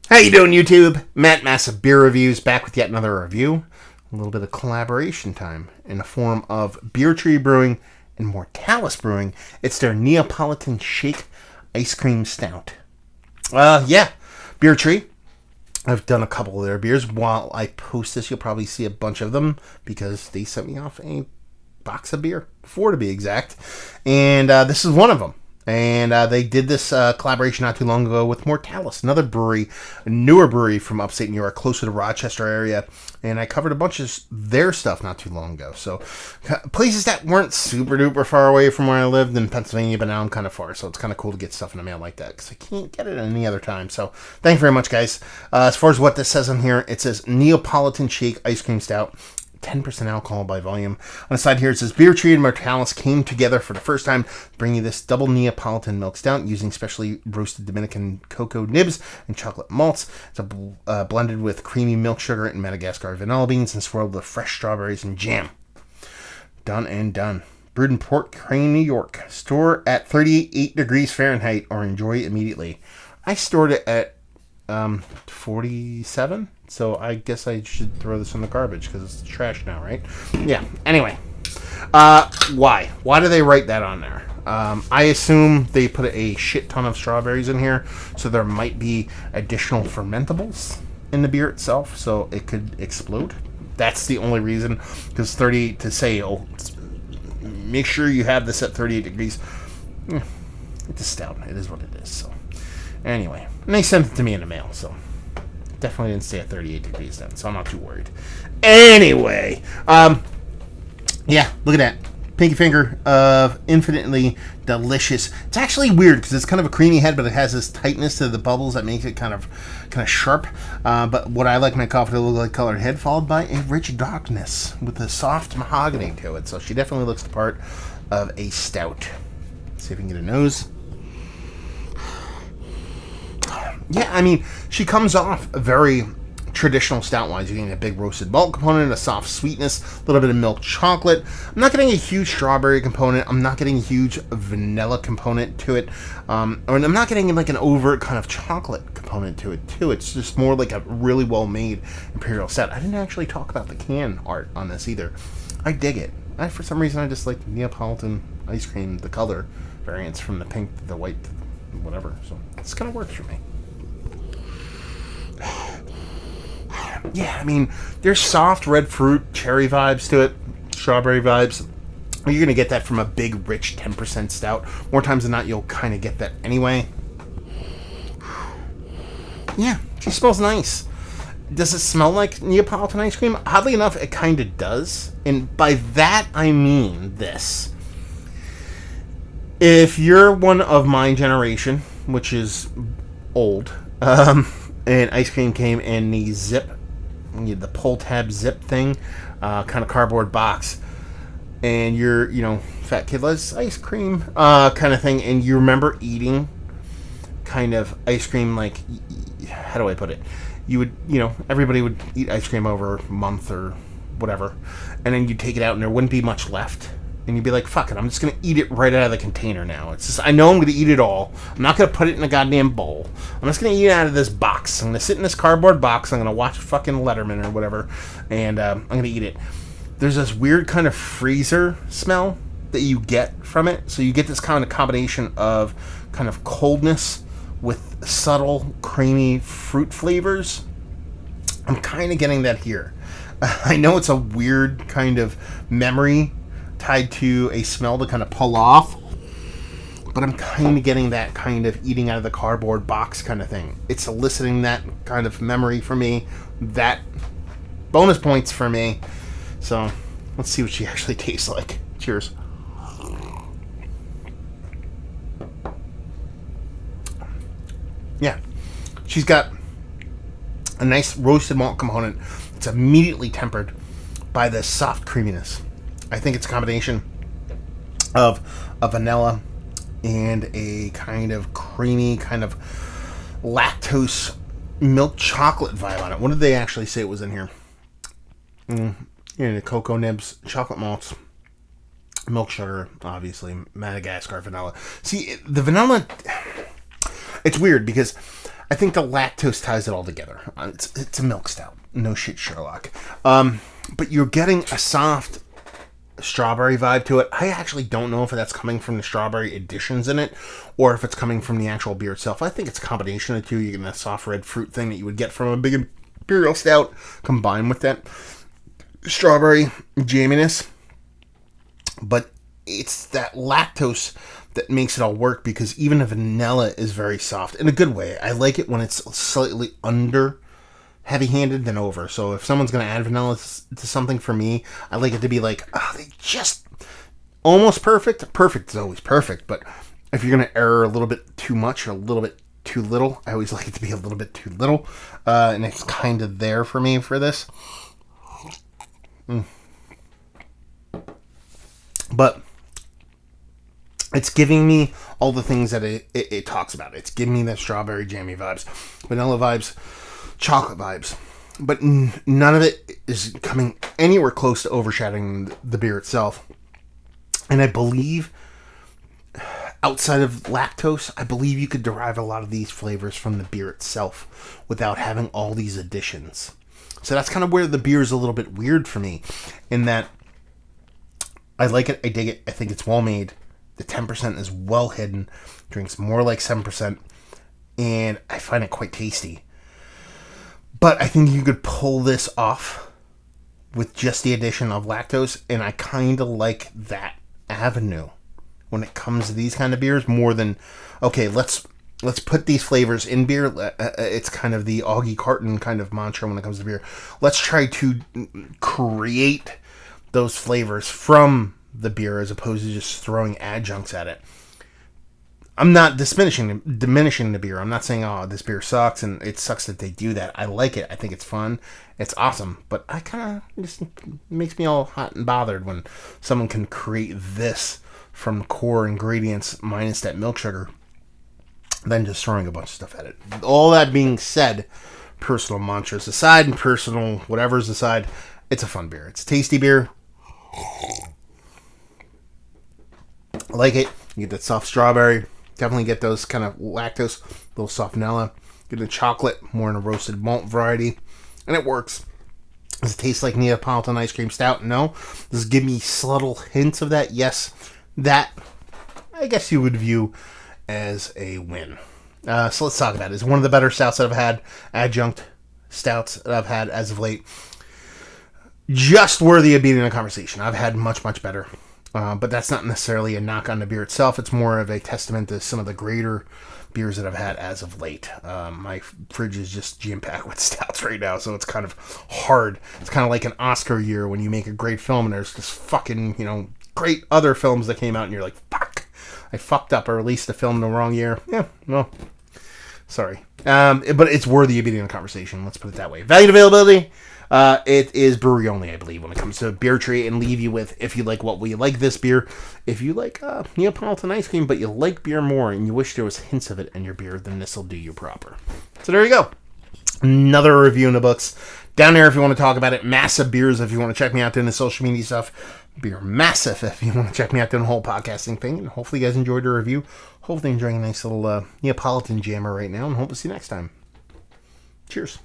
How you doing, YouTube? Matt Massive Beer Reviews back with yet another review. A little bit of collaboration time in the form of Beer Tree Brewing and Mortalis Brewing. It's their Neapolitan Shake Ice Cream Stout. Beer Tree. I've done a couple of their beers. While I post this, you'll probably see a bunch of them because they sent me off a box of beer, 4 to be exact. And this is one of them. And they did this collaboration not too long ago with Mortalis, another brewery, a newer brewery from upstate New York, closer to Rochester area. And I covered a bunch of their stuff not too long ago. So places that weren't super duper far away from where I lived in Pennsylvania, but now I'm kind of far. So it's kind of cool to get stuff in the mail like that because I can't get it any other time. So thank you very much, guys. As far as what this says on here, it says Neapolitan Shake Ice Cream Stout. 10% alcohol by volume. On the side here it says Beer Tree and Mortalis came together for the first time, bringing this double Neapolitan milk stout using specially roasted Dominican cocoa nibs and chocolate malts. It's blended with creamy milk sugar and Madagascar vanilla beans and swirled with fresh strawberries and jam. Done and done. Brewed in Port Crane, New York. Store at 38 degrees Fahrenheit or enjoy immediately. I stored it at 47, so I guess I should throw this in the garbage because it's trash now, right? Yeah, anyway. Why do they write that on there? I assume they put a shit ton of strawberries in here, so there might be additional fermentables in the beer itself, so it could explode. That's the only reason, because 38 to say, make sure you have this at 38 degrees. It's a stout. It is what it is, so. Anyway, and they sent it to me in the mail, so definitely didn't stay at 38 degrees then, so I'm not too worried. Anyway, look at that. Pinky finger of infinitely delicious. It's actually weird because it's kind of a creamy head, but it has this tightness to the bubbles that makes it kind of sharp. But what I like my coffee to look like colored head, followed by a rich darkness with a soft mahogany to it. So she definitely looks the part of a stout. Let's see if we can get a nose. Yeah, I mean, she comes off very traditional stout-wise. You're getting a big roasted malt component, a soft sweetness, a little bit of milk chocolate. I'm not getting a huge strawberry component. I'm not getting a huge vanilla component to it. And I'm not getting like an overt kind of chocolate component to it, too. It's just more like a really well-made imperial stout. I didn't actually talk about the can art on this either. I dig it. For some reason, I just like Neapolitan ice cream, the color variants from the pink to the white to whatever. So this kind of works for me. Yeah, I mean, there's soft red fruit, cherry vibes to it, strawberry vibes. You're going to get that from a big, rich 10% stout. More times than not, you'll kind of get that anyway. Yeah, she smells nice. Does it smell like Neapolitan ice cream? Oddly enough, it kind of does. And by that, I mean this. If you're one of my generation, which is old, and ice cream came in the zip, the pull tab zip thing, kind of cardboard box, and you're, fat kid loves ice cream, kind of thing, and you remember eating kind of ice cream, like, how do I put it? You would, everybody would eat ice cream over a month or whatever, and then you'd take it out and there wouldn't be much left. And you'd be like, fuck it, I'm just going to eat it right out of the container now. It's just, I know I'm going to eat it all. I'm not going to put it in a goddamn bowl. I'm just going to eat it out of this box. I'm going to sit in this cardboard box. I'm going to watch fucking Letterman or whatever. And I'm going to eat it. There's this weird kind of freezer smell that you get from it. So you get this kind of combination of kind of coldness with subtle, creamy fruit flavors. I'm kind of getting that here. I know it's a weird kind of memory tied to a smell to kind of pull off, but I'm kind of getting that kind of eating out of the cardboard box kind of thing. It's eliciting that kind of memory for me. That bonus points for me. So let's see what she actually tastes like. Cheers. Yeah, she's got a nice roasted malt component. It's immediately tempered by this soft creaminess. I think it's a combination of a vanilla and a kind of creamy, kind of lactose milk chocolate vibe on it. What did they actually say it was in here? The cocoa nibs, chocolate malts, milk sugar, obviously, Madagascar vanilla. See, the vanilla, it's weird because I think the lactose ties it all together. It's a milk stout. No shit, Sherlock. But you're getting a soft strawberry vibe to it. I actually don't know if that's coming from the strawberry additions in it or if it's coming from the actual beer itself. I think it's a combination of the two. You get that soft red fruit thing that you would get from a big imperial stout combined with that strawberry jamminess. But it's that lactose that makes it all work, because even the vanilla is very soft in a good way. I like it when it's slightly under heavy-handed than over. So if someone's going to add vanilla to something, for me, I like it to be like, they just almost perfect. Perfect is always perfect, but if you're going to err a little bit too much or a little bit too little, I always like it to be a little bit too little. And it's kind of there for me for this. But it's giving me all the things that it talks about. It's giving me that strawberry jammy vibes, vanilla vibes, chocolate vibes. But none of it is coming anywhere close to overshadowing the beer itself. And I believe, outside of lactose, I believe you could derive a lot of these flavors from the beer itself without having all these additions. So that's kind of where the beer is a little bit weird for me, in that I like it, I dig it, I think it's well made. The 10% is well hidden, drinks more like 7%, and I find it quite tasty. But I think you could pull this off with just the addition of lactose, and I kind of like that avenue when it comes to these kind of beers more than, okay, let's put these flavors in beer. It's kind of the Augie Carton kind of mantra when it comes to beer. Let's try to create those flavors from the beer as opposed to just throwing adjuncts at it. I'm not diminishing the beer. I'm not saying, oh, this beer sucks, and it sucks that they do that. I like it. I think it's fun. It's awesome. But I kind of just makes me all hot and bothered when someone can create this from core ingredients minus that milk sugar, then just throwing a bunch of stuff at it. All that being said, personal mantras aside and personal whatever's aside, it's a fun beer. It's a tasty beer. I like it. You get that soft strawberry. Definitely get those kind of lactose, little soft vanilla. Get the chocolate, more in a roasted malt variety. And it works. Does it taste like Neapolitan ice cream stout? No. Does it give me subtle hints of that? Yes. That, I guess you would view as a win. So let's talk about it. It's one of the better stouts that I've had. Adjunct stouts that I've had as of late. Just worthy of being in a conversation. I've had much, much better. But that's not necessarily a knock on the beer itself. It's more of a testament to some of the greater beers that I've had as of late. My fridge is just jam-packed with stouts right now, so it's kind of hard. It's kind of like an Oscar year when you make a great film and there's just fucking, great other films that came out and you're like, fuck, I fucked up. I released the film in the wrong year. Yeah, well, sorry. But it's worthy of being in a conversation. Let's put it that way. Value and availability. It is brewery only, I believe, when it comes to Beer Tree, and leave you with, if you like what we like this beer, if you like Neapolitan ice cream, but you like beer more and you wish there was hints of it in your beer, then this will do you proper. So there you go. Another review in the books. Down there if you want to talk about it. Massive Beers if you want to check me out doing the social media stuff. Beer Massive if you want to check me out doing the whole podcasting thing. And hopefully you guys enjoyed the review. Hopefully enjoying a nice little Neapolitan jammer right now, and hope to see you next time. Cheers.